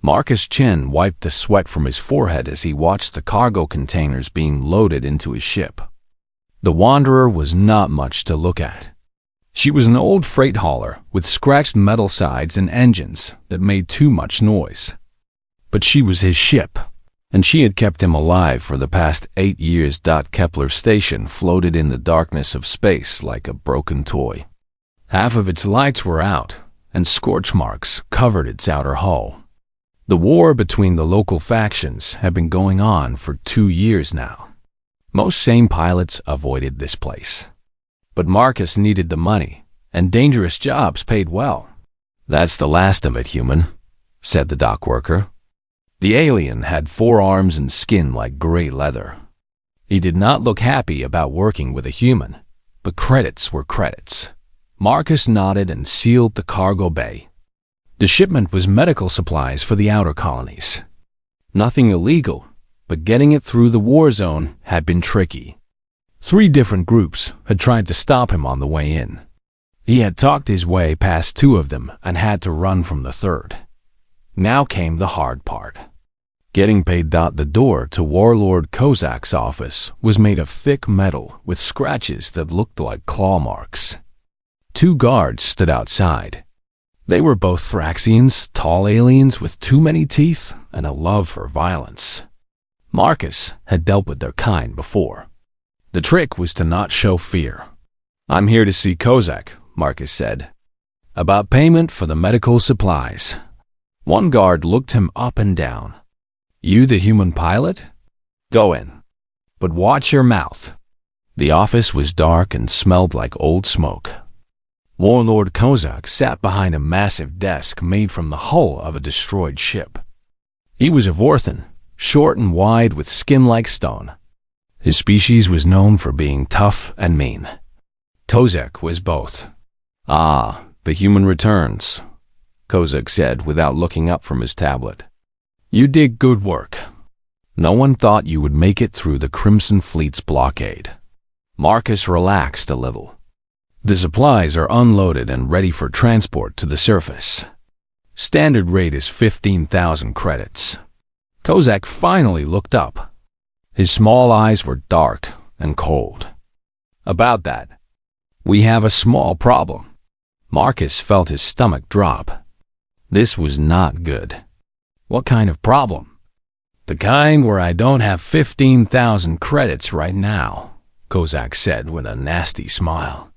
Marcus' chin wiped the sweat from his forehead as he watched the cargo containers being loaded into his ship. The Wanderer was not much to look at. She was an old freight hauler with scratched metal sides and engines that made too much noise. But she was his ship, and she had kept him alive for the past 8 years. Kepler's station floated in the darkness of space like a broken toy. Half of its lights were out, and scorch marks covered its outer hull. The war between the local factions had been going on for 2 years now. Most sane pilots avoided this place. But Marcus needed the money, and dangerous jobs paid well. "That's the last of it, human," said the dock worker. The alien had 4 arms and skin like gray leather. He did not look happy about working with a human, but credits were credits. Marcus nodded and sealed the cargo bay. The shipment was medical supplies for the outer colonies. Nothing illegal, but getting it through the war zone had been tricky. 3 different groups had tried to stop him on the way in. He had talked his way past 2 of them and had to run from the 3rd. Now came the hard part. Getting paid. The door to Warlord Kozak's office was made of thick metal with scratches that looked like claw marks. 2 guards stood outside. They were both Thraxians, tall aliens with too many teeth and a love for violence. Marcus had dealt with their kind before. The trick was to not show fear. "I'm here to see Kozak," Marcus said. "About payment for the medical supplies." One guard looked him up and down. "You the human pilot? Go in. But watch your mouth." The office was dark and smelled like old smoke. Warlord Kozak sat behind a massive desk made from the hull of a destroyed ship. He was a Vorthan, short and wide with skin like stone. His species was known for being tough and mean. Kozak was both. "Ah, the human returns," Kozak said without looking up from his tablet. "You did good work. No one thought you would make it through the Crimson Fleet's blockade." Marcus relaxed a little. "The supplies are unloaded and ready for transport to the surface. Standard rate is 15,000 credits. Kozak finally looked up. His small eyes were dark and cold. "About that, we have a small problem." Marcus felt his stomach drop. This was not good. "What kind of problem?" "The kind where I don't have 15,000 credits right now," Kozak said with a nasty smile.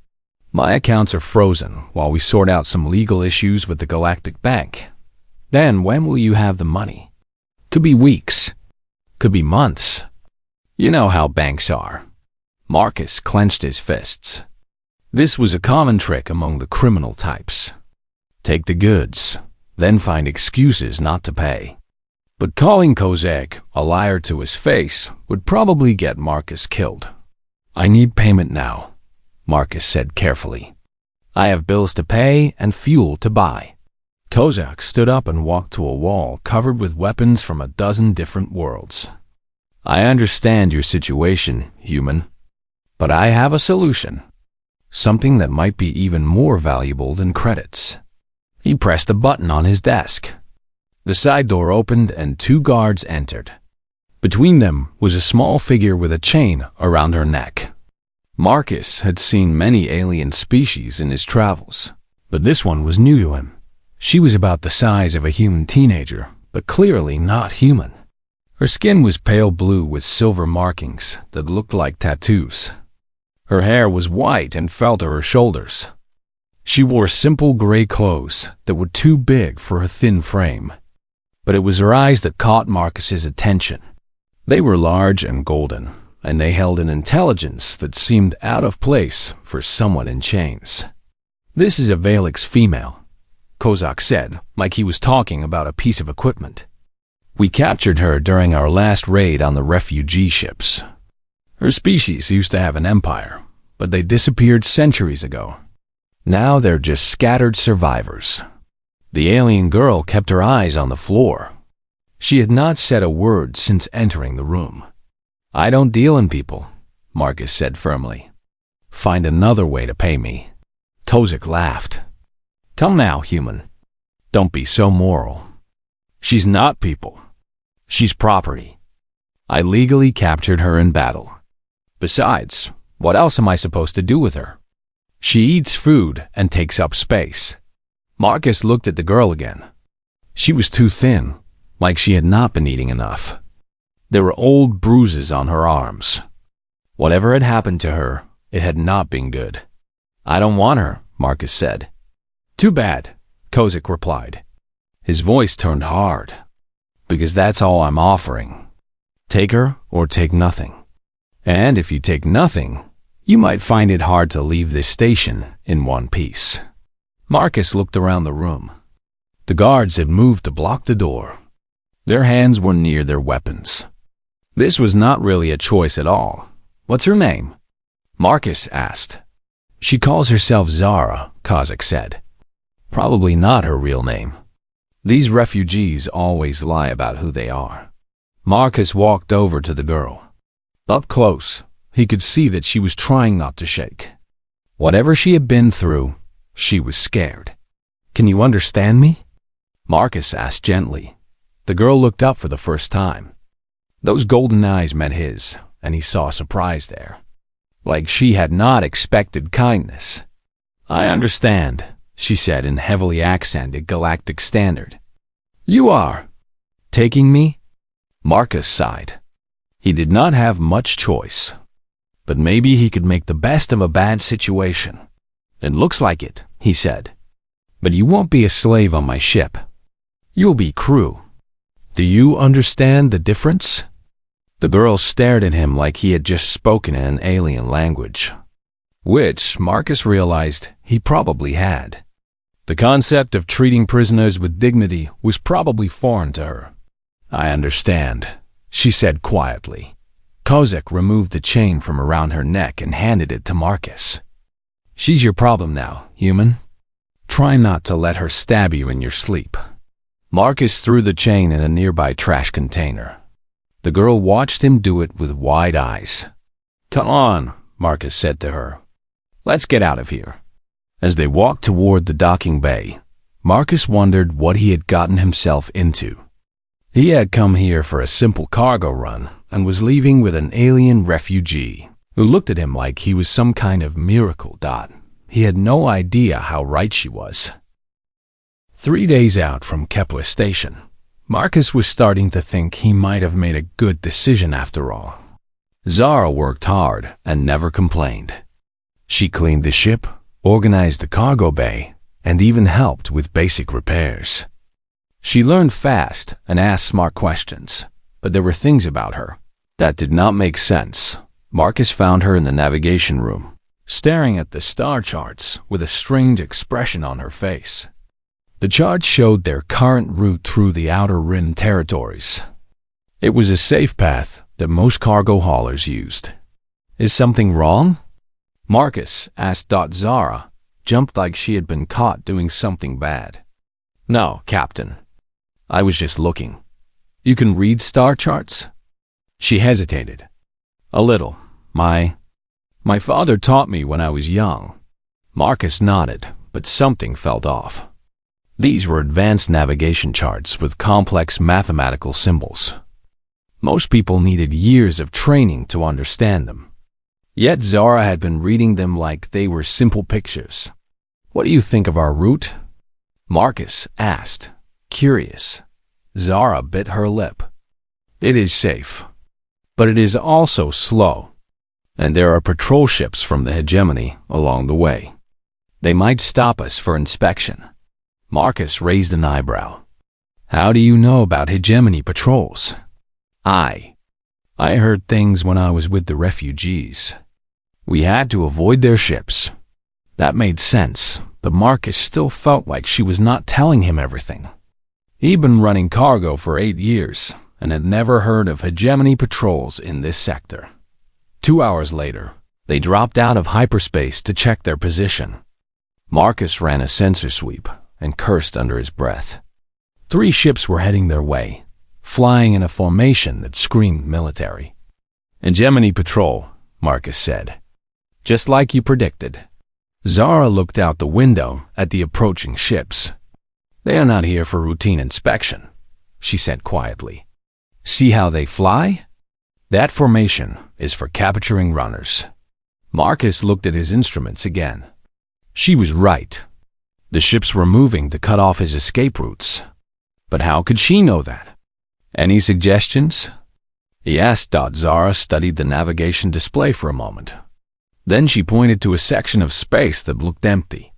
"My accounts are frozen while we sort out some legal issues with the Galactic Bank. Then when will you have the money? Could be weeks. Could be months. You know how banks are." Marcus clenched his fists. This was a common trick among the criminal types. Take the goods, then find excuses not to pay. But calling Kozak a liar to his face would probably get Marcus killed. "I need payment now," Marcus said carefully. "I have bills to pay and fuel to buy." Kozak stood up and walked to a wall covered with weapons from a dozen different worlds. "I understand your situation, human, but I have a solution. Something that might be even more valuable than credits." He pressed a button on his desk. The side door opened and 2 guards entered. Between them was a small figure with a chain around her neck. Marcus had seen many alien species in his travels, but this one was new to him. She was about the size of a human teenager, but clearly not human. Her skin was pale blue with silver markings that looked like tattoos. Her hair was white and fell to her shoulders. She wore simple gray clothes that were too big for her thin frame. But it was her eyes that caught Marcus's attention. They were large and golden, and they held an intelligence that seemed out of place for someone in chains. "This is a Valix female," Kozak said, like he was talking about a piece of equipment. "We captured her during our last raid on the refugee ships. Her species used to have an empire, but they disappeared centuries ago. Now they're just scattered survivors." The alien girl kept her eyes on the floor. She had not said a word since entering the room. "I don't deal in people," Marcus said firmly. "Find another way to pay me." Kozak laughed. "Come now, human. Don't be so moral." She's not people. She's property. I legally captured her in battle. Besides, what else am I supposed to do with her? She eats food and takes up space. Marcus looked at the girl again. She was too thin, like she had not been eating enough. There were old bruises on her arms. Whatever had happened to her, it had not been good. I don't want her, Marcus said. Too bad, Kozak replied. His voice turned hard. Because that's all I'm offering. Take her or take nothing. And if you take nothing, you might find it hard to leave this station in one piece. Marcus looked around the room. The guards had moved to block the door. Their hands were near their weapons. This was not really a choice at all. What's her name? Marcus asked. She calls herself Zara, Kozak said. Probably not her real name. These refugees always lie about who they are. Marcus walked over to the girl. Up close, he could see that she was trying not to shake. Whatever she had been through, she was scared. Can you understand me? Marcus asked gently. The girl looked up for the first time. Those golden eyes met his, and he saw surprise there. Like she had not expected kindness. I understand, she said in heavily accented Galactic Standard. You are taking me? Marcus sighed. He did not have much choice. But maybe he could make the best of a bad situation. It looks like it, he said. But you won't be a slave on my ship. You'll be crew. Do you understand the difference? The girl stared at him like he had just spoken in an alien language, which Marcus realized he probably had. The concept of treating prisoners with dignity was probably foreign to her. I understand, she said quietly. Kozak removed the chain from around her neck and handed it to Marcus. She's your problem now, human. Try not to let her stab you in your sleep. Marcus threw the chain in a nearby trash container. The girl watched him do it with wide eyes. Come on, Marcus said to her. Let's get out of here. As they walked toward the docking bay, Marcus wondered what he had gotten himself into. He had come here for a simple cargo run and was leaving with an alien refugee who looked at him like he was some kind of miracle. He had no idea how right she was. 3 days out from Kepler Station, Marcus was starting to think he might have made a good decision after all. Zara worked hard and never complained. She cleaned the ship, organized the cargo bay, and even helped with basic repairs. She learned fast and asked smart questions, but there were things about her that did not make sense. Marcus found her in the navigation room, staring at the star charts with a strange expression on her face. The charts showed their current route through the Outer Rim territories. It was a safe path that most cargo haulers used. Is something wrong? Marcus asked. Zara jumped like she had been caught doing something bad. No, Captain. I was just looking. You can read star charts? She hesitated. A little. My father taught me when I was young. Marcus nodded, but something felt off. These were advanced navigation charts with complex mathematical symbols. Most people needed years of training to understand them. Yet Zara had been reading them like they were simple pictures. What do you think of our route? Marcus asked, curious. Zara bit her lip. It is safe, but it is also slow, and there are patrol ships from the hegemony along the way. They might stop us for inspection. Marcus raised an eyebrow. How do you know about hegemony patrols? I heard things when I was with the refugees. We had to avoid their ships. That made sense, but Marcus still felt like she was not telling him everything. He'd been running cargo for 8 years and had never heard of hegemony patrols in this sector. 2 hours later, they dropped out of hyperspace to check their position. Marcus ran a sensor sweep and cursed under his breath. 3 ships were heading their way, flying in a formation that screamed military. Hegemony patrol, Marcus said. Just like you predicted. Zara looked out the window at the approaching ships. They are not here for routine inspection. she said quietly. See how they fly? That formation is for capturing runners. Marcus looked at his instruments again. She was right. The ships were moving to cut off his escape routes. But how could she know that? Any suggestions? He asked. Zara studied the navigation display for a moment. Then she pointed to a section of space that looked empty.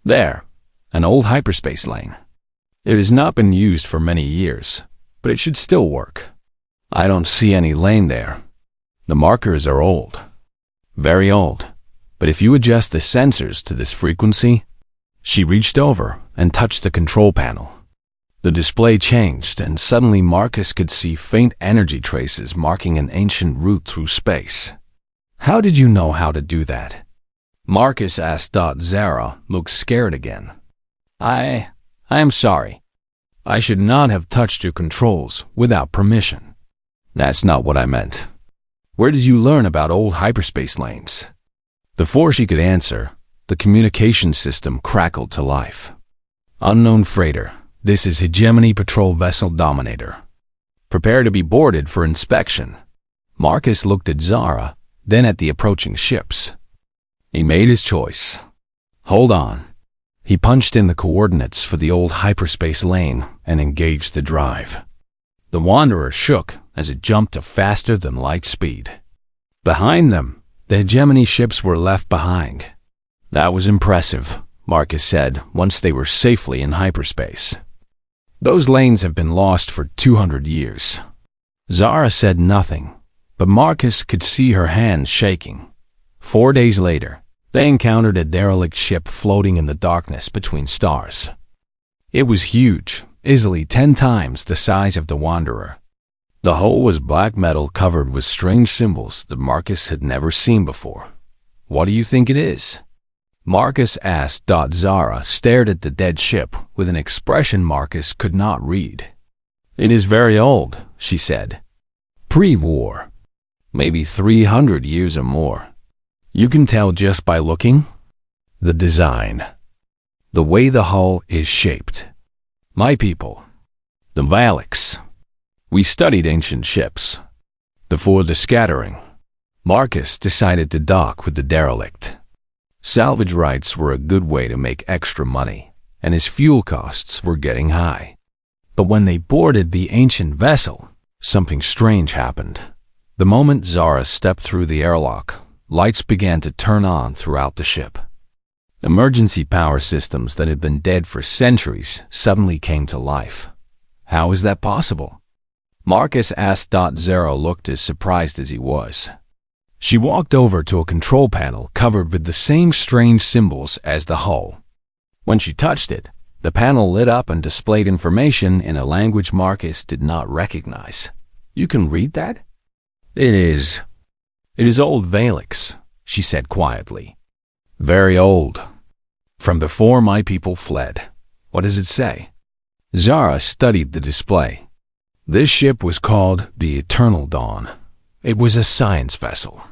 There, an old hyperspace lane. It has not been used for many years, but it should still work. I don't see any lane there. The markers are old. Very old. But if you adjust the sensors to this frequency, she reached over and touched the control panel. The display changed, and suddenly Marcus could see faint energy traces marking an ancient route through space. How did you know how to do that? Marcus asked. Zara looked scared again. I am sorry. I should not have touched your controls without permission. That's not what I meant. Where did you learn about old hyperspace lanes? Before she could answer, the communication system crackled to life. Unknown freighter. This is Hegemony Patrol Vessel Dominator. Prepare to be boarded for inspection. Marcus looked at Zara, then at the approaching ships. He made his choice. Hold on. He punched in the coordinates for the old hyperspace lane and engaged the drive. The Wanderer shook as it jumped to faster than light speed. Behind them, the Hegemony ships were left behind. That was impressive, Marcus said once they were safely in hyperspace. Those lanes have been lost for 200 years. Zara said nothing, but Marcus could see her hands shaking. 4 days later, they encountered a derelict ship floating in the darkness between stars. It was huge, easily 10 times the size of the Wanderer. The hull was black metal covered with strange symbols that Marcus had never seen before. What do you think it is? Marcus asked. Zara stared at the dead ship with an expression Marcus could not read. It is very old, she said. Pre-war. Maybe 300 years or more. You can tell just by looking. The design. The way the hull is shaped. My people. The Valaks. We studied ancient ships. Before the scattering, Marcus decided to dock with the derelict. Salvage rights were a good way to make extra money, and his fuel costs were getting high. But when they boarded the ancient vessel, something strange happened. The moment Zara stepped through the airlock, lights began to turn on throughout the ship. Emergency power systems that had been dead for centuries suddenly came to life. How is that possible? Marcus asked. Zara looked as surprised as he was. She walked over to a control panel covered with the same strange symbols as the hull. When she touched it, the panel lit up and displayed information in a language Marcus did not recognize. You can read that? It is old Valaks, she said quietly. Very old. From before my people fled. What does it say? Zara studied the display. This ship was called the Eternal Dawn. It was a science vessel.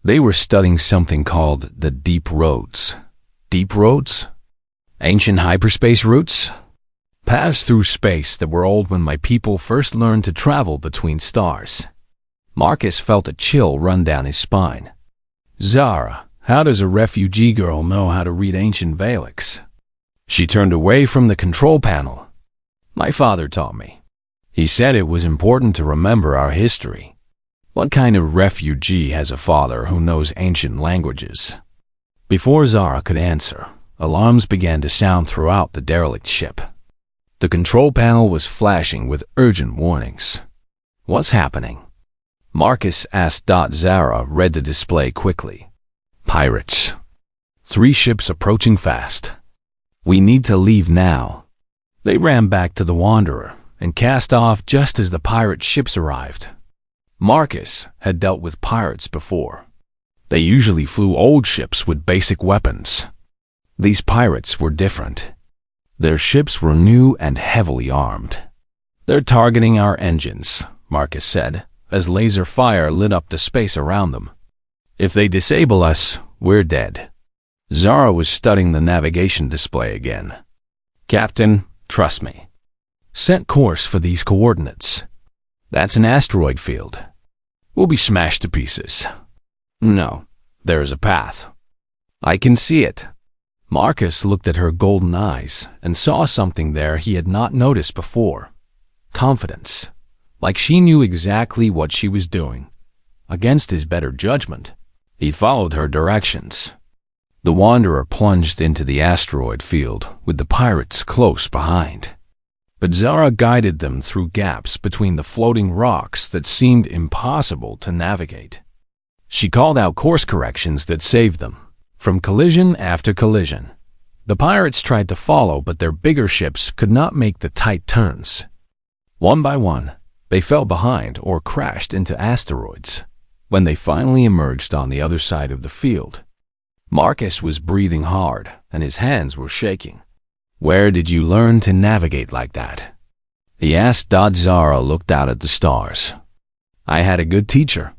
They were studying something called the Deep Roads. Deep Roads? Ancient hyperspace routes? Paths through space that were old when my people first learned to travel between stars. Marcus felt a chill run down his spine. Zara, how does a refugee girl know how to read ancient Valaks? She turned away from the control panel. My father taught me. He said it was important to remember our history. What kind of refugee has a father who knows ancient languages? Before Zara could answer, alarms began to sound throughout the derelict ship. The control panel was flashing with urgent warnings. What's happening? Marcus asked. Zara read the display quickly. Pirates. 3 ships approaching fast. We need to leave now. They ran back to the Wanderer and cast off just as the pirate ships arrived. Marcus had dealt with pirates before. They usually flew old ships with basic weapons. These pirates were different. Their ships were new and heavily armed. They're targeting our engines, Marcus said, as laser fire lit up the space around them. If they disable us, we're dead. Zara was studying the navigation display again. Captain, trust me. Set course for these coordinates. That's an asteroid field. We'll be smashed to pieces. No, there is a path. I can see it. Marcus looked at her golden eyes and saw something there he had not noticed before. Confidence. Like she knew exactly what she was doing. Against his better judgment, he followed her directions. The Wanderer plunged into the asteroid field with the pirates close behind. But Zara guided them through gaps between the floating rocks that seemed impossible to navigate. She called out course corrections that saved them, from collision after collision. The pirates tried to follow, but their bigger ships could not make the tight turns. One by one, they fell behind or crashed into asteroids. When they finally emerged on the other side of the field, Marcus was breathing hard and his hands were shaking. Where did you learn to navigate like that? He asked. Zara looked out at the stars. I had a good teacher.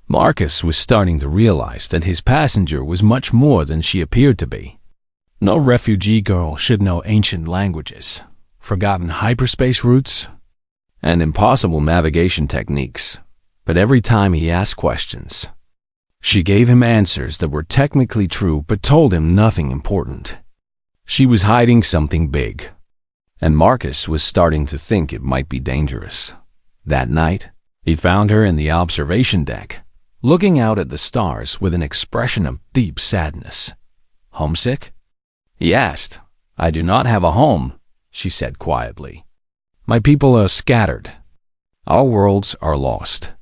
Marcus was starting to realize that his passenger was much more than she appeared to be. No refugee girl should know ancient languages, forgotten hyperspace routes, and impossible navigation techniques. But every time he asked questions, she gave him answers that were technically true but told him nothing important. She was hiding something big, and Marcus was starting to think it might be dangerous. That night, he found her in the observation deck, looking out at the stars with an expression of deep sadness. Homesick? He asked. I do not have a home, she said quietly. My people are scattered. Our worlds are lost.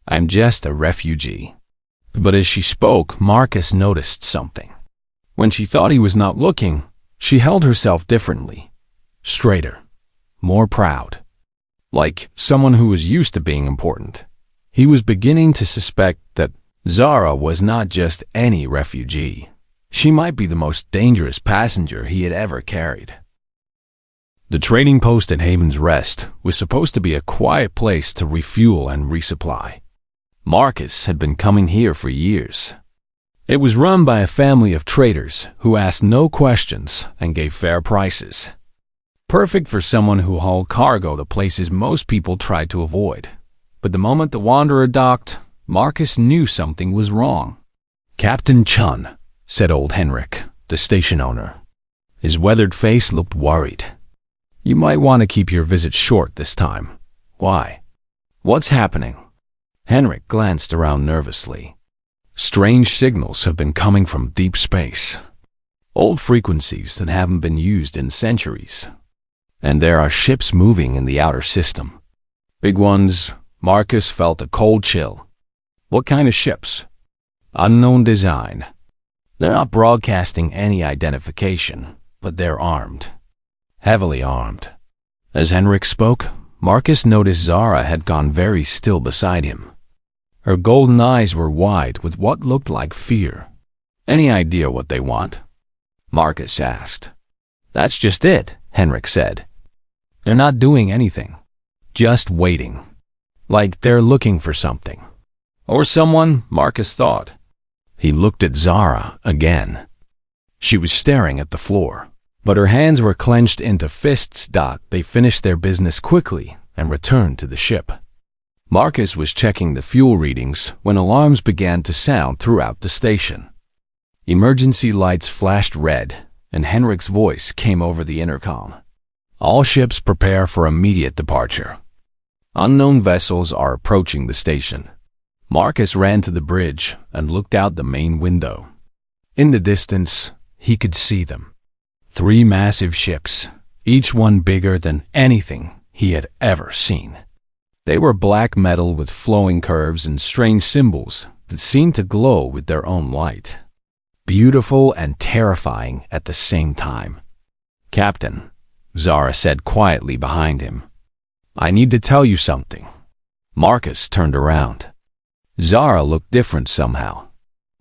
I'm just a refugee. But as she spoke, Marcus noticed something. When she thought he was not looking, she held herself differently, straighter, more proud, like someone who was used to being important. He was beginning to suspect that Zara was not just any refugee. She might be the most dangerous passenger he had ever carried. The trading post at Haven's Rest was supposed to be a quiet place to refuel and resupply. Marcus had been coming here for years. It was run by a family of traders who asked no questions and gave fair prices. Perfect for someone who hauled cargo to places most people tried to avoid. But the moment the Wanderer docked, Marcus knew something was wrong. Captain Chun, said old Henrik, the station owner. His weathered face looked worried. You might want to keep your visit short this time. Why? What's happening? Henrik glanced around nervously. Strange signals have been coming from deep space. Old frequencies that haven't been used in centuries. And there are ships moving in the outer system. Big ones. Marcus felt a cold chill. What kind of ships? Unknown design. They're not broadcasting any identification, but they're armed. Heavily armed. As Henrik spoke, Marcus noticed Zara had gone very still beside him. Her golden eyes were wide with what looked like fear. Any idea what they want? Marcus asked. That's just it, Henrik said. They're not doing anything. Just waiting. Like they're looking for something. Or someone, Marcus thought. He looked at Zara again. She was staring at the floor, but her hands were clenched into fists. They finished their business quickly and returned to the ship. Marcus was checking the fuel readings when alarms began to sound throughout the station. Emergency lights flashed red, and Henrik's voice came over the intercom. All ships prepare for immediate departure. Unknown vessels are approaching the station. Marcus ran to the bridge and looked out the main window. In the distance, he could see them. 3 massive ships, each one bigger than anything he had ever seen. They were black metal with flowing curves and strange symbols that seemed to glow with their own light. Beautiful and terrifying at the same time. Captain, Zara said quietly behind him. I need to tell you something. Marcus turned around. Zara looked different somehow.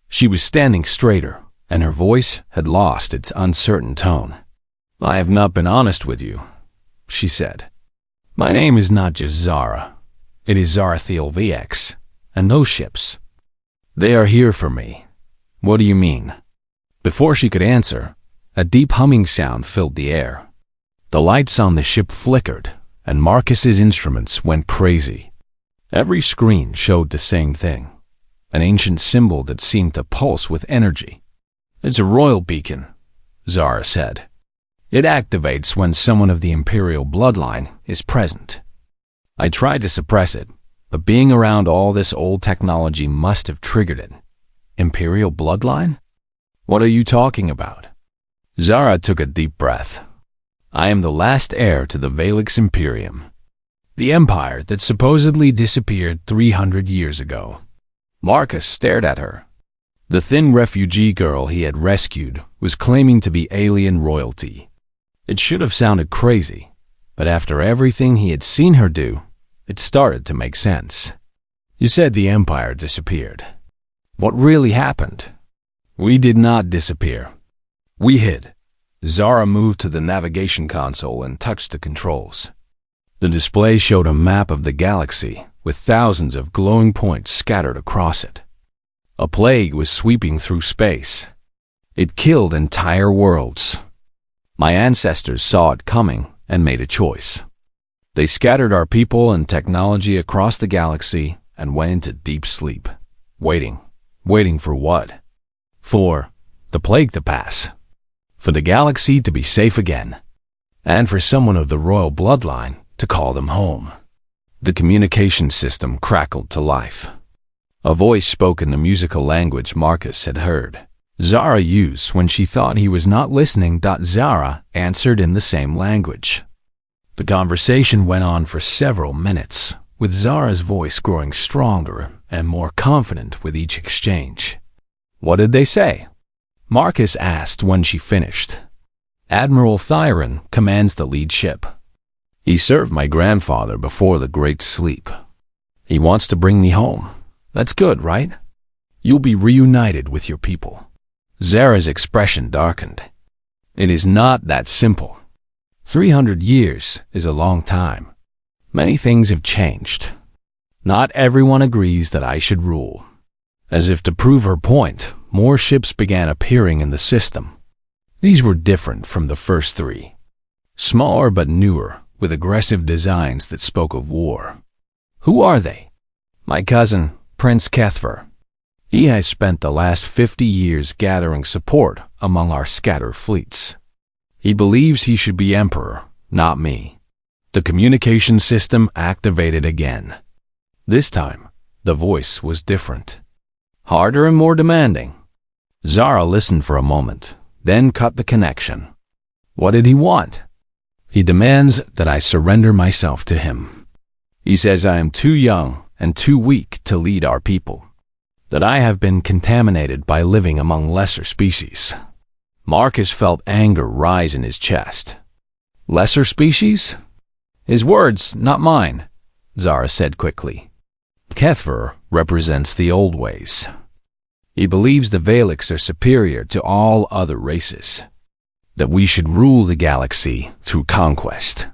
She was standing straighter, and her voice had lost its uncertain tone. I have not been honest with you, she said. My name is not just Zara. It is Zarathiel VX, and those ships. They are here for me. What do you mean? Before she could answer, a deep humming sound filled the air. The lights on the ship flickered, and Marcus's instruments went crazy. Every screen showed the same thing, an ancient symbol that seemed to pulse with energy. "It's a royal beacon," Zara said. "It activates when someone of the Imperial bloodline is present." I tried to suppress it, but being around all this old technology must have triggered it. Imperial bloodline? What are you talking about? Zara took a deep breath. "I am the last heir to the Valix Imperium, the empire that supposedly disappeared 300 years ago." Marcus stared at her. The thin refugee girl he had rescued was claiming to be alien royalty. It should have sounded crazy, but after everything he had seen her do, it started to make sense. "You said the empire disappeared. What really happened?" "We did not disappear. We hid." Zara moved to the navigation console and touched the controls. The display showed a map of the galaxy with thousands of glowing points scattered across it. A plague was sweeping through space. It killed entire worlds. My ancestors saw it coming and made a choice. They scattered our people and technology across the galaxy and went into deep sleep, waiting for what? For the plague to pass, for the galaxy to be safe again, and for someone of the royal bloodline to call them home. The communication system crackled to life. A voice spoke in the musical language Marcus had heard. Zara used when she thought he was not listening. Zara answered in the same language. The conversation went on for several minutes, with Zara's voice growing stronger and more confident with each exchange. "What did they say?" Marcus asked when she finished. "Admiral Thyron commands the lead ship. He served my grandfather before the Great Sleep. He wants to bring me home. That's good, right? You'll be reunited with your people." Zara's expression darkened. "It is not that simple. 300 years is a long time. Many things have changed. Not everyone agrees that I should rule." As if to prove her point, more ships began appearing in the system. These were different from the first three. Smaller but newer, with aggressive designs that spoke of war. "Who are they?" "My cousin, Prince Kethver. He has spent the last 50 years gathering support among our scattered fleets. He believes he should be emperor, not me." The communication system activated again. This time, the voice was different. Harder and more demanding. Zara listened for a moment, then cut the connection. "What did he want?" "He demands that I surrender myself to him. He says I am too young and too weak to lead our people, that I have been contaminated by living among lesser species." Marcus felt anger rise in his chest. "Lesser species?" "His words, not mine," Zara said quickly. "Kethver represents the old ways. He believes the Valix are superior to all other races, that we should rule the galaxy through conquest."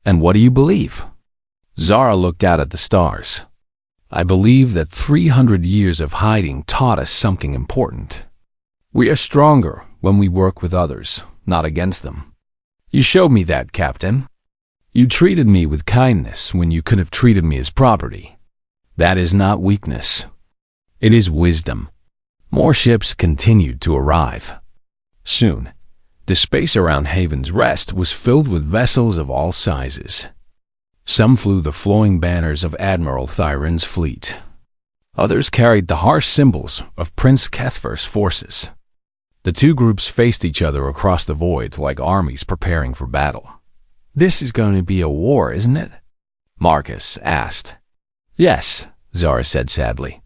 "And what do you believe?" Zara looked out at the stars. "I believe that 300 years of hiding taught us something important. We are stronger when we work with others, not against them. You showed me that, Captain. You treated me with kindness when you could have treated me as property. That is not weakness. It is wisdom." More ships continued to arrive. Soon, the space around Haven's Rest was filled with vessels of all sizes. Some flew the flowing banners of Admiral Thyron's fleet. Others carried the harsh symbols of Prince Kethver's forces. The two groups faced each other across the void like armies preparing for battle. "This is going to be a war, isn't it?" Marcus asked. "Yes," Zara said sadly.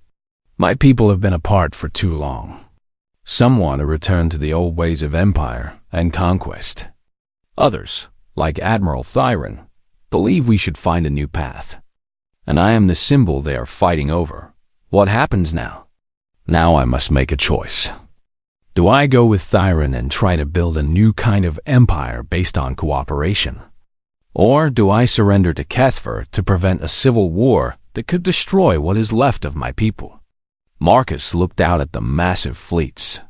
"My people have been apart for too long. Some want to return to the old ways of empire and conquest. Others, like Admiral Thyron, believe we should find a new path. And I am the symbol they are fighting over. What happens now? Now I must make a choice. Do I go with Thyron and try to build a new kind of empire based on cooperation? Or do I surrender to Kethver to prevent a civil war that could destroy what is left of my people?" Marcus looked out at the massive fleets.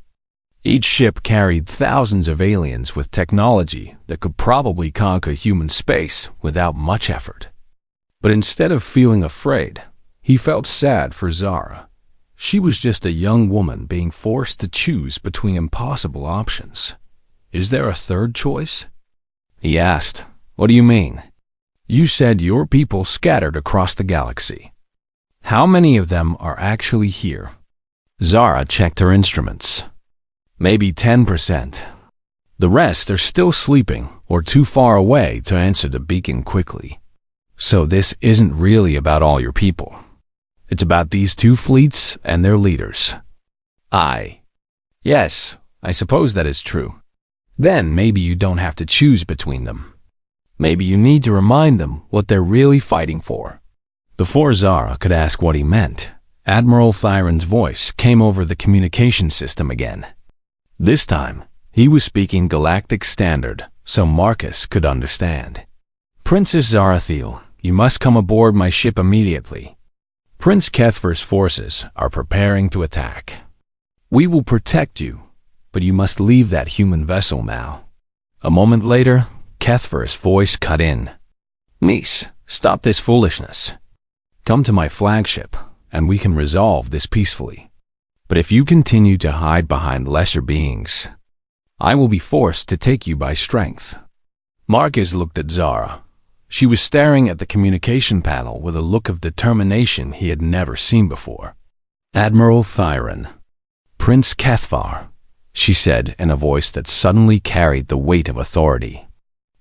Each ship carried thousands of aliens with technology that could probably conquer human space without much effort. But instead of feeling afraid, he felt sad for Zara. She was just a young woman being forced to choose between impossible options. Is there a third choice? He asked. What do you mean? You said your people scattered across the galaxy. How many of them are actually here? Zara checked her instruments. Maybe 10%. The rest are still sleeping or too far away to answer the beacon quickly. So this isn't really about all your people. It's about these two fleets and their leaders. Yes, I suppose that is true. Then maybe you don't have to choose between them. Maybe you need to remind them what they're really fighting for. Before Zara could ask what he meant, Admiral Thyron's voice came over the communication system again. This time, he was speaking Galactic Standard, so Marcus could understand. Princess Zarathiel, you must come aboard my ship immediately. Prince Kethver's forces are preparing to attack. We will protect you, but you must leave that human vessel now. A moment later, Kethver's voice cut in. Niece, stop this foolishness. Come to my flagship, and we can resolve this peacefully. But if you continue to hide behind lesser beings, I will be forced to take you by strength. Marcus looked at Zara. She was staring at the communication panel with a look of determination he had never seen before. Admiral Thyron. Prince Kethvar, she said in a voice that suddenly carried the weight of authority.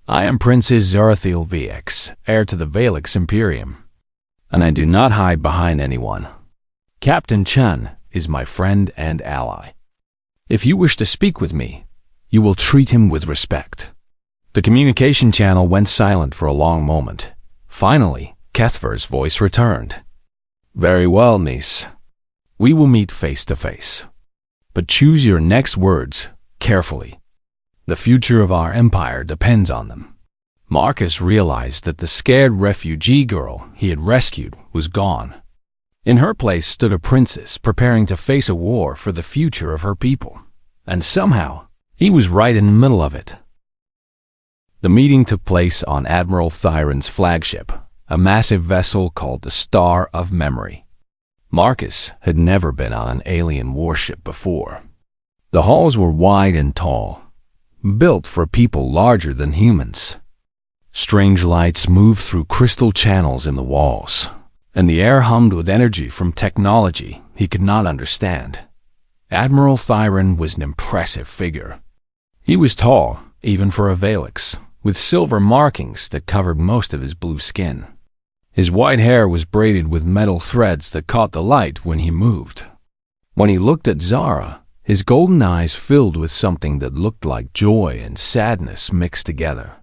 I am Princess Zarathiel VX, heir to the Valix Imperium, and I do not hide behind anyone. Captain Chun is my friend and ally. If you wish to speak with me, you will treat him with respect. The communication channel went silent for a long moment. Finally, Kethver's voice returned. Very well, niece. We will meet face to face. But choose your next words carefully. The future of our empire depends on them. Marcus realized that the scared refugee girl he had rescued was gone. In her place stood a princess preparing to face a war for the future of her people. And somehow, he was right in the middle of it. The meeting took place on Admiral Thyron's flagship, a massive vessel called the Star of Memory. Marcus had never been on an alien warship before. The halls were wide and tall, built for people larger than humans. Strange lights moved through crystal channels in the walls, and the air hummed with energy from technology he could not understand. Admiral Thyron was an impressive figure. He was tall, even for a Valix, with silver markings that covered most of his blue skin. His white hair was braided with metal threads that caught the light when he moved. When he looked at Zara, his golden eyes filled with something that looked like joy and sadness mixed together.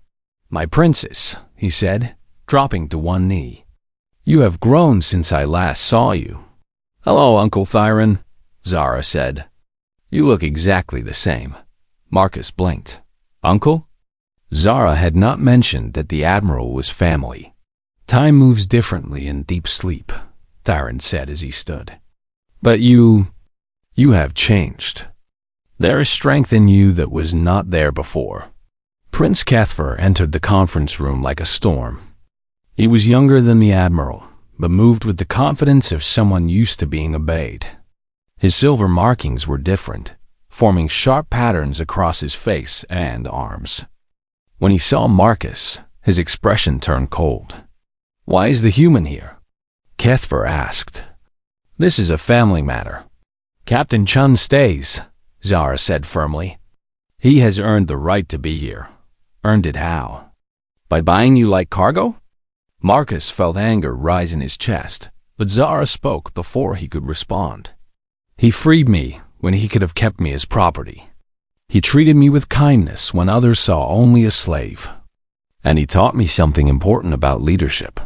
My princess, he said, dropping to one knee. You have grown since I last saw you. Hello, Uncle Thyron, Zara said. You look exactly the same. Marcus blinked. Uncle? Zara had not mentioned that the Admiral was family. Time moves differently in deep sleep, Thyron said as he stood. But you have changed. There is strength in you that was not there before. Prince Kethver entered the conference room like a storm. He was younger than the Admiral, but moved with the confidence of someone used to being obeyed. His silver markings were different, forming sharp patterns across his face and arms. When he saw Marcus, his expression turned cold. Why is the human here? Kethver asked. This is a family matter. Captain Chun stays, Zara said firmly. He has earned the right to be here. Earned it how? By buying you like cargo? Marcus felt anger rise in his chest, but Zara spoke before he could respond. He freed me when he could have kept me as property. He treated me with kindness when others saw only a slave. And he taught me something important about leadership.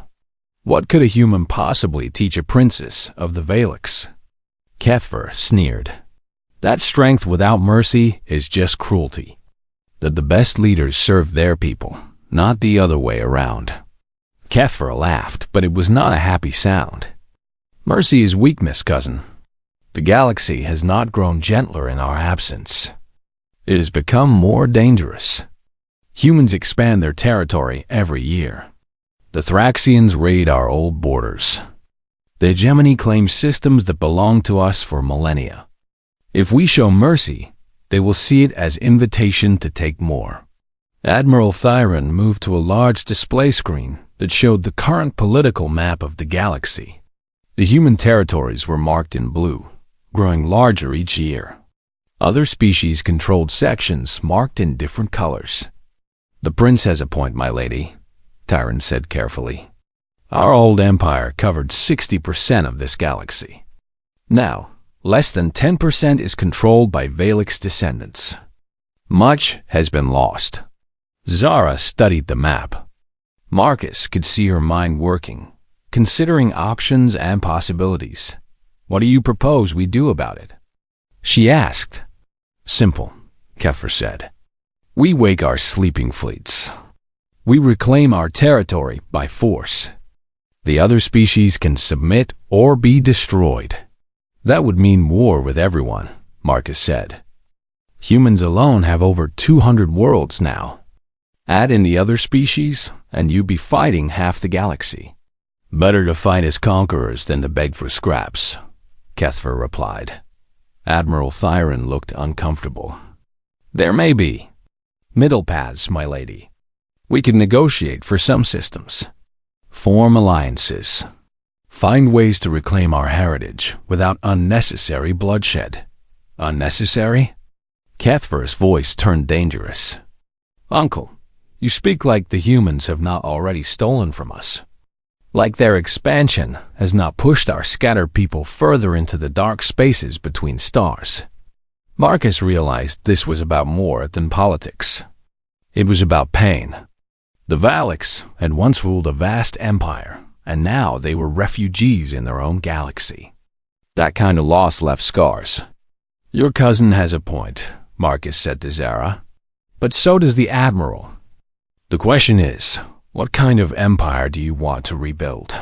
What could a human possibly teach a princess of the Valix? Kethver sneered. That strength without mercy is just cruelty. That the best leaders serve their people, not the other way around. Kethver laughed, but it was not a happy sound. Mercy is weakness, cousin. The galaxy has not grown gentler in our absence. It has become more dangerous. Humans expand their territory every year. The Thraxians raid our old borders. The hegemony claims systems that belong to us for millennia. If we show mercy, they will see it as invitation to take more. Admiral Thyron moved to a large display screen that showed the current political map of the galaxy. The human territories were marked in blue, growing larger each year. Other species controlled sections marked in different colors. "The prince has a point, my lady," Thyron said carefully. "Our old empire covered 60% of this galaxy. Now, less than 10% is controlled by Valix descendants. Much has been lost." Zara studied the map. Marcus could see her mind working, considering options and possibilities. "What do you propose we do about it?" she asked. "Simple," Kepher said. "We wake our sleeping fleets. We reclaim our territory by force. The other species can submit or be destroyed." "That would mean war with everyone," Marcus said. "Humans alone have over 200 worlds now. Add in the other species, and you'd be fighting half the galaxy." "Better to fight as conquerors than to beg for scraps," Kepher replied. Admiral Thyron looked uncomfortable. "There may be middle paths, my lady. We can negotiate for some systems. Form alliances. Find ways to reclaim our heritage without unnecessary bloodshed." "Unnecessary?" Kepher's voice turned dangerous. "Uncle, you speak like the humans have not already stolen from us. Like their expansion has not pushed our scattered people further into the dark spaces between stars." Marcus realized this was about more than politics. It was about pain. The Valix had once ruled a vast empire, and now they were refugees in their own galaxy. That kind of loss left scars. "Your cousin has a point," Marcus said to Zara. "But so does the Admiral. The question is, what kind of empire do you want to rebuild?"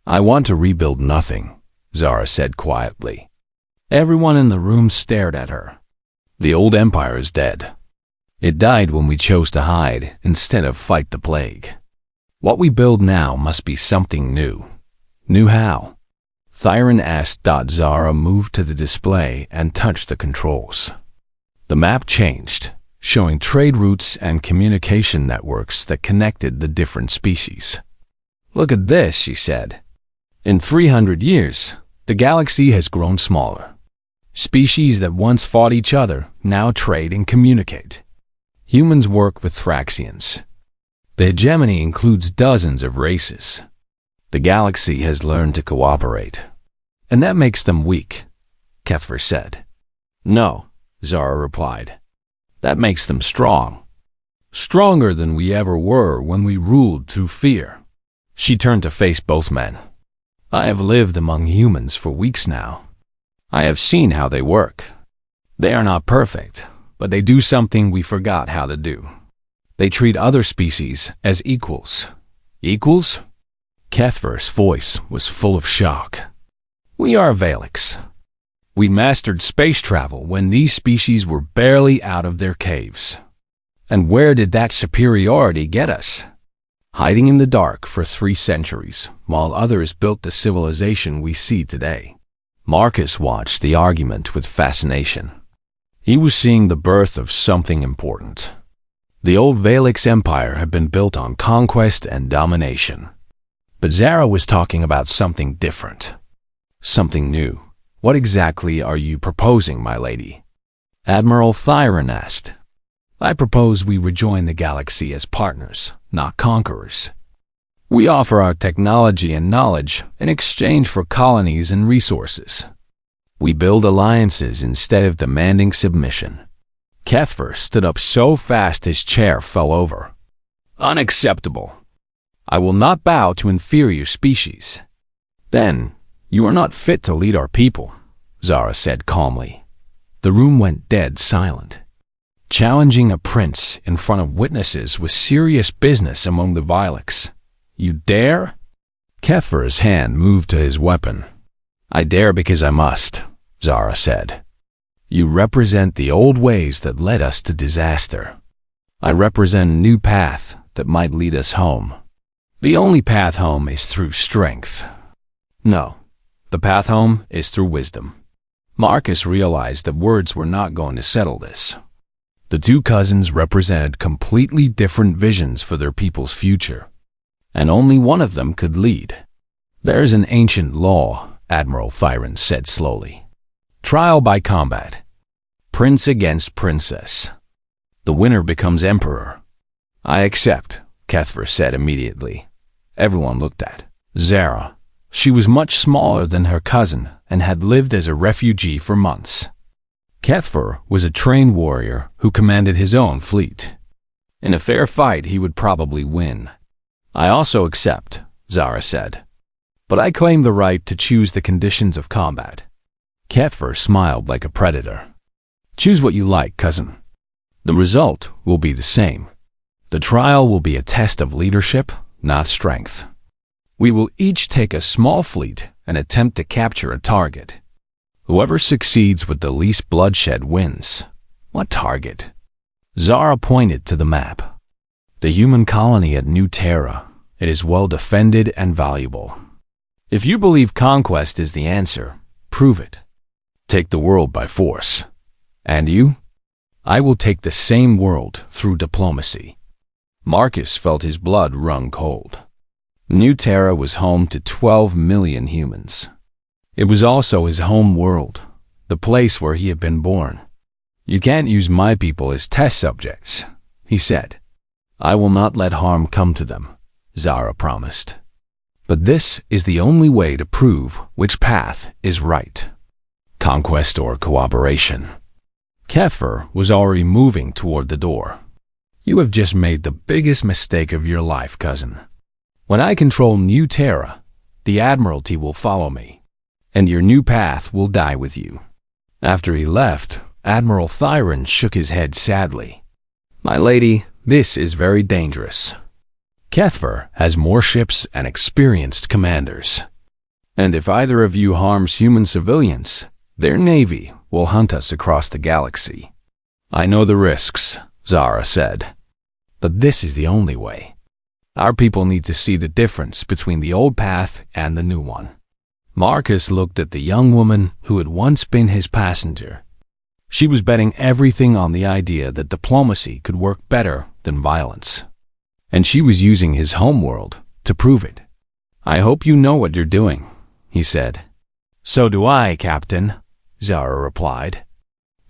"I want to rebuild nothing," Zara said quietly. Everyone in the room stared at her. "The old empire is dead. It died when we chose to hide instead of fight the plague. What we build now must be something new." "New how?" Thyron asked. Zara moved to the display and touched the controls. The map changed, showing trade routes and communication networks that connected the different species. "Look at this," she said. "In 300 years, the galaxy has grown smaller. Species that once fought each other now trade and communicate. Humans work with Thraxians. The hegemony includes dozens of races. The galaxy has learned to cooperate. And that makes them weak," Kepher said. "No," Zara replied. "That makes them strong. Stronger than we ever were when we ruled through fear." She turned to face both men. "I have lived among humans for weeks now. I have seen how they work. They are not perfect, but they do something we forgot how to do. They treat other species as equals." "Equals?" Kepher's voice was full of shock. "We are Valix. We mastered space travel when these species were barely out of their caves. And where did that superiority get us? Hiding in the dark for 3 centuries, while others built the civilization we see today." Marcus watched the argument with fascination. He was seeing the birth of something important. The old Valix Empire had been built on conquest and domination. But Zara was talking about something different. Something new. "What exactly are you proposing, my lady?" Admiral Thyron asked. "I propose we rejoin the galaxy as partners, not conquerors. We offer our technology and knowledge in exchange for colonies and resources. We build alliances instead of demanding submission." Kepher stood up so fast his chair fell over. "Unacceptable. I will not bow to inferior species." "Then you are not fit to lead our people," Zara said calmly. The room went dead silent. Challenging a prince in front of witnesses was serious business among the Valix. "You dare?" Kepher's hand moved to his weapon. "I dare because I must," Zara said. You represent the old ways that led us to disaster. I represent a new path that might lead us home. The only path home is through strength. No, the path home is through wisdom. Marcus realized that words were not going to settle this. The two cousins represented completely different visions for their people's future, and only one of them could lead. There's an ancient law, Admiral Thyron said slowly. Trial by combat. Prince against princess. The winner becomes emperor. I accept, Kethver said immediately. Everyone looked at Zara. She was much smaller than her cousin and had lived as a refugee for months. Kethver was a trained warrior who commanded his own fleet. In a fair fight, he would probably win. I also accept, Zara said. But I claim the right to choose the conditions of combat. Kethver smiled like a predator. Choose what you like, cousin. The result will be the same. The trial will be a test of leadership, not strength. We will each take a small fleet and attempt to capture a target. Whoever succeeds with the least bloodshed wins. What target? Zara pointed to the map. The human colony at New Terra. It is well defended and valuable. If you believe conquest is the answer, prove it. Take the world by force. And you? I will take the same world through diplomacy. Marcus felt his blood run cold. New Terra was home to 12 million humans. It was also his home world, the place where he had been born. You can't use my people as test subjects, he said. I will not let harm come to them, Zara promised. But this is the only way to prove which path is right. Conquest or cooperation. Kethver was already moving toward the door. You have just made the biggest mistake of your life, cousin. When I control New Terra, the Admiralty will follow me, and your new path will die with you. After he left, Admiral Thyron shook his head sadly. My lady, this is very dangerous. Kethver has more ships and experienced commanders. And if either of you harms human civilians, their navy will hunt us across the galaxy. I know the risks, Zara said. But this is the only way. Our people need to see the difference between the old path and the new one. Marcus looked at the young woman who had once been his passenger. She was betting everything on the idea that diplomacy could work better than violence. And she was using his homeworld to prove it. I hope you know what you're doing, he said. So do I, Captain, Zara replied.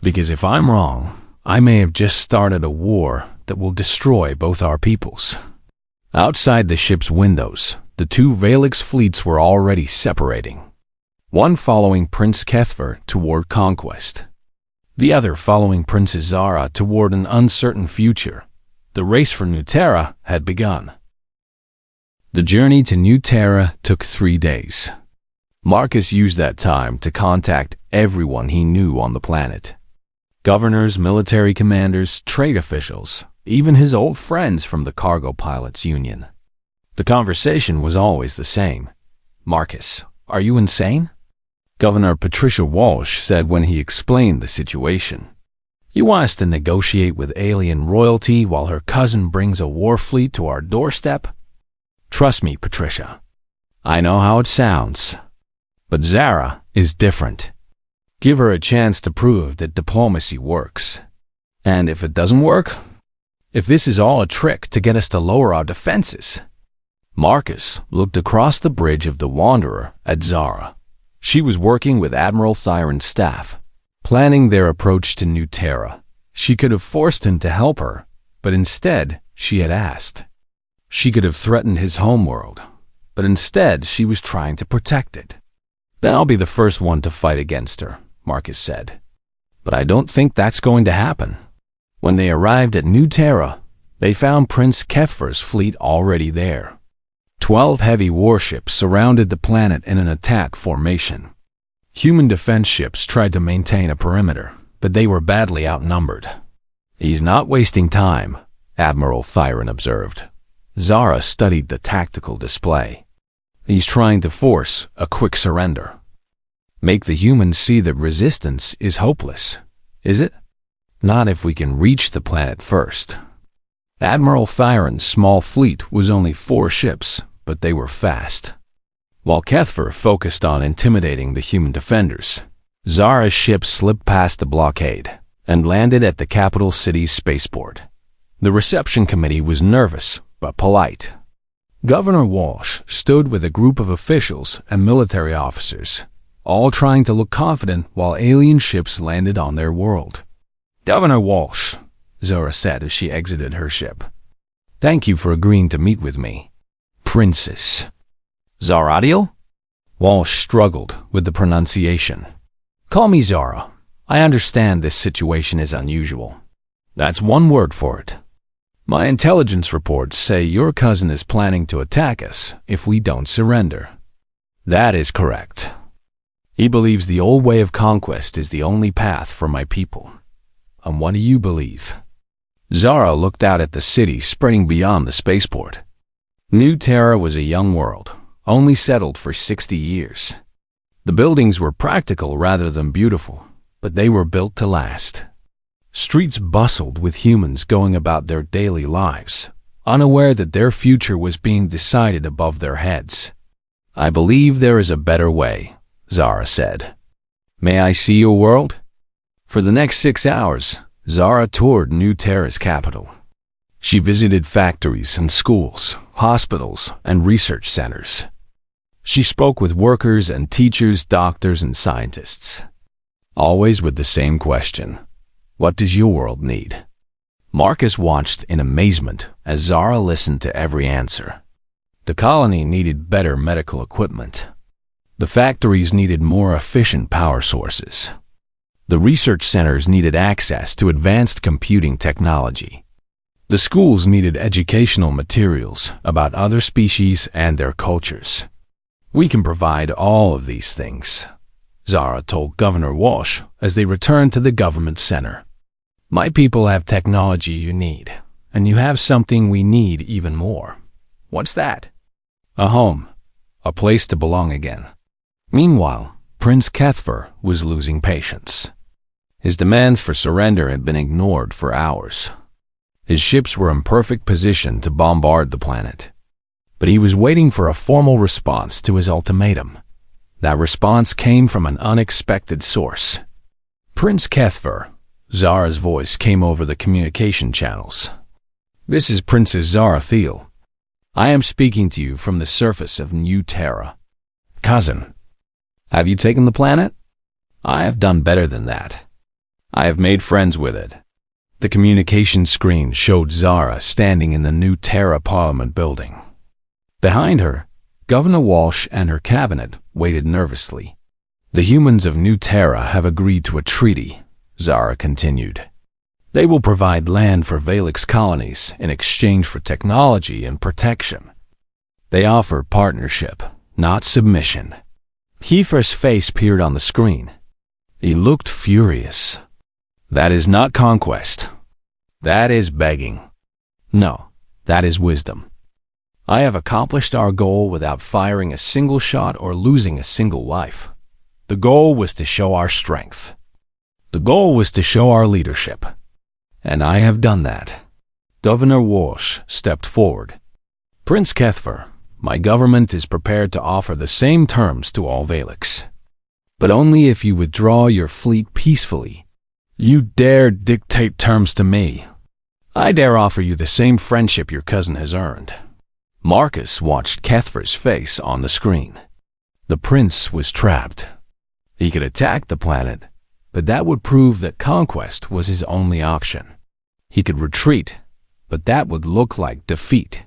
Because if I'm wrong, I may have just started a war that will destroy both our peoples. Outside the ship's windows, the two Valix fleets were already separating. One following Prince Kethver toward conquest. The other following Princess Zara toward an uncertain future. The race for New Terra had begun. The journey to New Terra took 3 days. Marcus used that time to contact everyone he knew on the planet. Governors, military commanders, trade officials, even his old friends from the Cargo Pilots Union. The conversation was always the same. Marcus, are you insane? Governor Patricia Walsh said when he explained the situation. You want us to negotiate with alien royalty while her cousin brings a war fleet to our doorstep? Trust me, Patricia. I know how it sounds. But Zara is different. Give her a chance to prove that diplomacy works. And if it doesn't work, if this is all a trick to get us to lower our defenses. Marcus looked across the bridge of the Wanderer at Zara. She was working with Admiral Thyron's staff, planning their approach to New Terra. She could have forced him to help her, but instead she had asked. She could have threatened his homeworld, but instead she was trying to protect it. Then I'll be the first one to fight against her, Marcus said. But I don't think that's going to happen. When they arrived at New Terra, they found Prince Kethver's fleet already there. 12 heavy warships surrounded the planet in an attack formation. Human defense ships tried to maintain a perimeter, but they were badly outnumbered. He's not wasting time, Admiral Thyron observed. Zara studied the tactical display. He's trying to force a quick surrender. Make the humans see that resistance is hopeless, is it? Not if we can reach the planet first. Admiral Thyron's small fleet was only 4 ships, but they were fast. While Kethfer focused on intimidating the human defenders, Zara's ship slipped past the blockade and landed at the capital city's spaceport. The reception committee was nervous but polite. Governor Walsh stood with a group of officials and military officers, all trying to look confident while alien ships landed on their world. "Governor Walsh," Zara said as she exited her ship, "thank you for agreeing to meet with me." "Princess." "Zaradiel?" Walsh struggled with the pronunciation. "Call me Zara. I understand this situation is unusual. That's one word for it. My intelligence reports say your cousin is planning to attack us if we don't surrender." "That is correct. He believes the old way of conquest is the only path for my people. And what do you believe?" Zara looked out at the city spreading beyond the spaceport. New Terra was a young world, only settled for 60 years. The buildings were practical rather than beautiful, but they were built to last. Streets bustled with humans going about their daily lives, unaware that their future was being decided above their heads. "I believe there is a better way," Zara said. "May I see your world?" For the next 6 hours, Zara toured New Terra's capital. She visited factories and schools, hospitals, and research centers. She spoke with workers and teachers, doctors, and scientists, always with the same question: what does your world need? Marcus watched in amazement as Zara listened to every answer. The colony needed better medical equipment. The factories needed more efficient power sources. The research centers needed access to advanced computing technology. The schools needed educational materials about other species and their cultures. "We can provide all of these things," Zara told Governor Walsh as they returned to the government center. "My people have technology you need, and you have something we need even more." "What's that?" "A home, a place to belong again." Meanwhile, Prince Kethfer was losing patience. His demands for surrender had been ignored for hours. His ships were in perfect position to bombard the planet, but he was waiting for a formal response to his ultimatum. That response came from an unexpected source. "Prince Kethfer," Zara's voice came over the communication channels. "This is Princess Zara Thiel. I am speaking to you from the surface of New Terra." "Cousin, have you taken the planet?" "I have done better than that. I have made friends with it." The communication screen showed Zara standing in the New Terra Parliament building. Behind her, Governor Walsh and her cabinet waited nervously. "The humans of New Terra have agreed to a treaty," Zara continued. "They will provide land for Valix colonies in exchange for technology and protection. They offer partnership, not submission." Kiefer's face appeared on the screen. He looked furious. "That is not conquest. That is begging. No, that is wisdom. I have accomplished our goal without firing a single shot or losing a single life. The goal was to show our strength. The goal was to show our leadership. And I have done that." Governor Walsh stepped forward. "Prince Kethfer, my government is prepared to offer the same terms to all Valix, but only if you withdraw your fleet peacefully. You dare dictate terms to me. I dare offer you the same friendship your cousin has earned." Marcus watched Kethfer's face on the screen. The prince was trapped. He could attack the planet, but that would prove that conquest was his only option. He could retreat, but that would look like defeat.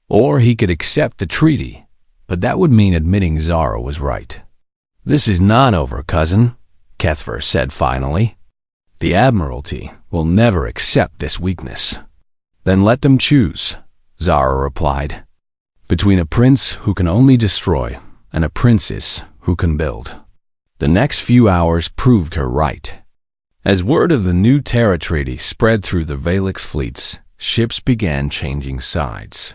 Or he could accept the treaty, but that would mean admitting Zara was right. "This is not over, cousin," Kethfer said finally. "The Admiralty will never accept this weakness." "Then let them choose," Zara replied, "between a prince who can only destroy and a princess who can build." The next few hours proved her right. As word of the New Terra Treaty spread through the Valix fleets, ships began changing sides.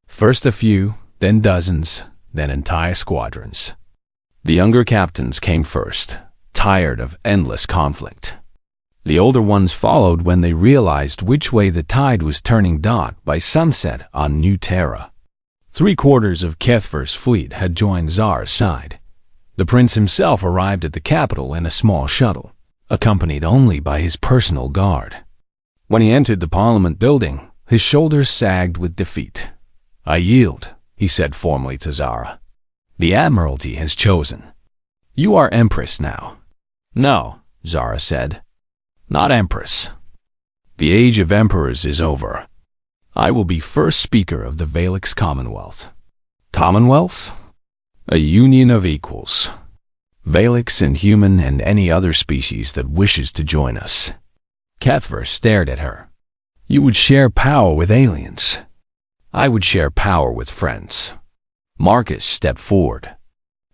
First a few, then dozens, then entire squadrons. The younger captains came first, tired of endless conflict. The older ones followed when they realized which way the tide was turning. By sunset on New Terra, 3/4 of Kethver's fleet had joined Zara's side. The prince himself arrived at the capital in a small shuttle, accompanied only by his personal guard. When he entered the Parliament building, his shoulders sagged with defeat. "I yield," he said formally to Zara. "The Admiralty has chosen. You are Empress now." "No," Zara said. "Not Empress. The age of emperors is over. I will be first speaker of the Valix Commonwealth." Commonwealth? A union of equals. Valix and human and any other species that wishes to join us. Kethver stared at her. "You would share power with aliens. I would share power with friends." Marcus stepped forward.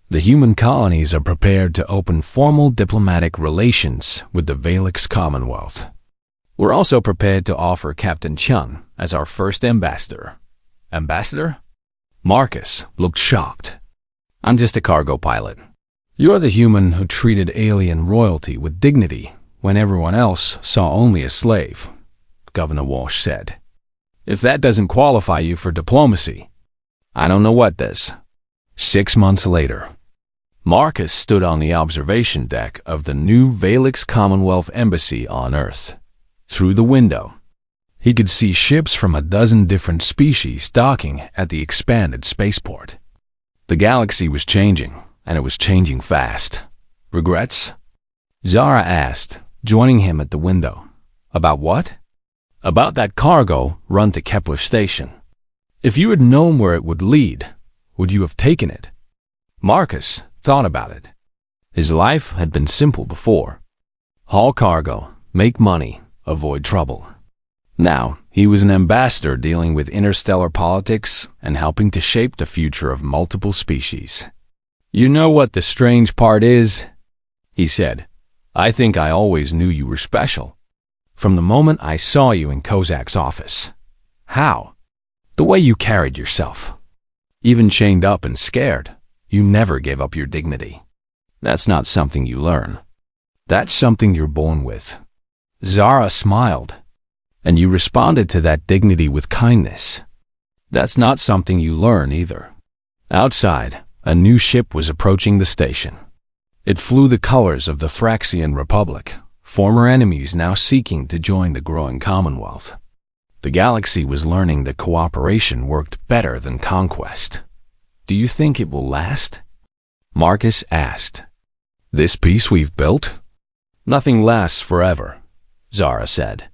"The human colonies are prepared to open formal diplomatic relations with the Valix Commonwealth. We're also prepared to offer Captain Chun as our first ambassador." "Ambassador?" Marcus looked shocked. "I'm just a cargo pilot. You're the human who treated alien royalty with dignity when everyone else saw only a slave," Governor Walsh said. "If that doesn't qualify you for diplomacy, I don't know what does." 6 months later, Marcus stood on the observation deck of the new Valix Commonwealth Embassy on Earth. Through the window, he could see ships from a dozen different species docking at the expanded spaceport. The galaxy was changing, and it was changing fast. "Regrets?" Zara asked, joining him at the window. "About what?" "About that cargo run to Kepler Station. If you had known where it would lead, would you have taken it?" Marcus thought about it. His life had been simple before. Haul cargo, make money, avoid trouble. Now, he was an ambassador dealing with interstellar politics and helping to shape the future of multiple species. "You know what the strange part is?" he said. "I think I always knew you were special. From the moment I saw you in Kozak's office." "How?" "The way you carried yourself. Even chained up and scared, you never gave up your dignity. That's not something you learn. That's something you're born with." Zara smiled. "And you responded to that dignity with kindness. That's not something you learn either." Outside, a new ship was approaching the station. It flew the colors of the Thraxian Republic, former enemies now seeking to join the growing Commonwealth. The galaxy was learning that cooperation worked better than conquest. "Do you think it will last?" Marcus asked. "This peace we've built? Nothing lasts forever," Zara said.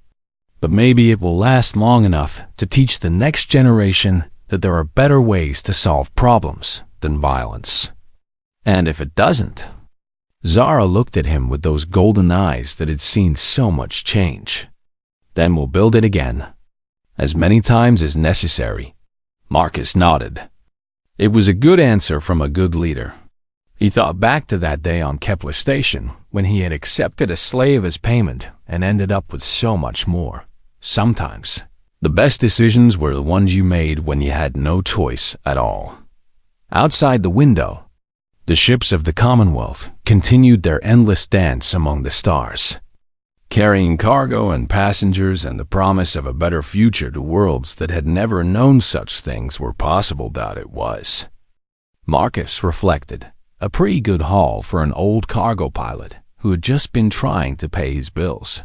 "But maybe it will last long enough to teach the next generation that there are better ways to solve problems than violence. And if it doesn't?" Zara looked at him with those golden eyes that had seen so much change. "Then we'll build it again. As many times as necessary." Marcus nodded. It was a good answer from a good leader. He thought back to that day on Kepler Station when he had accepted a slave as payment and ended up with so much more. Sometimes, the best decisions were the ones you made when you had no choice at all. Outside the window, the ships of the Commonwealth continued their endless dance among the stars, carrying cargo and passengers and the promise of a better future to worlds that had never known such things were possible. It was. Marcus reflected, a pretty good haul for an old cargo pilot who had just been trying to pay his bills.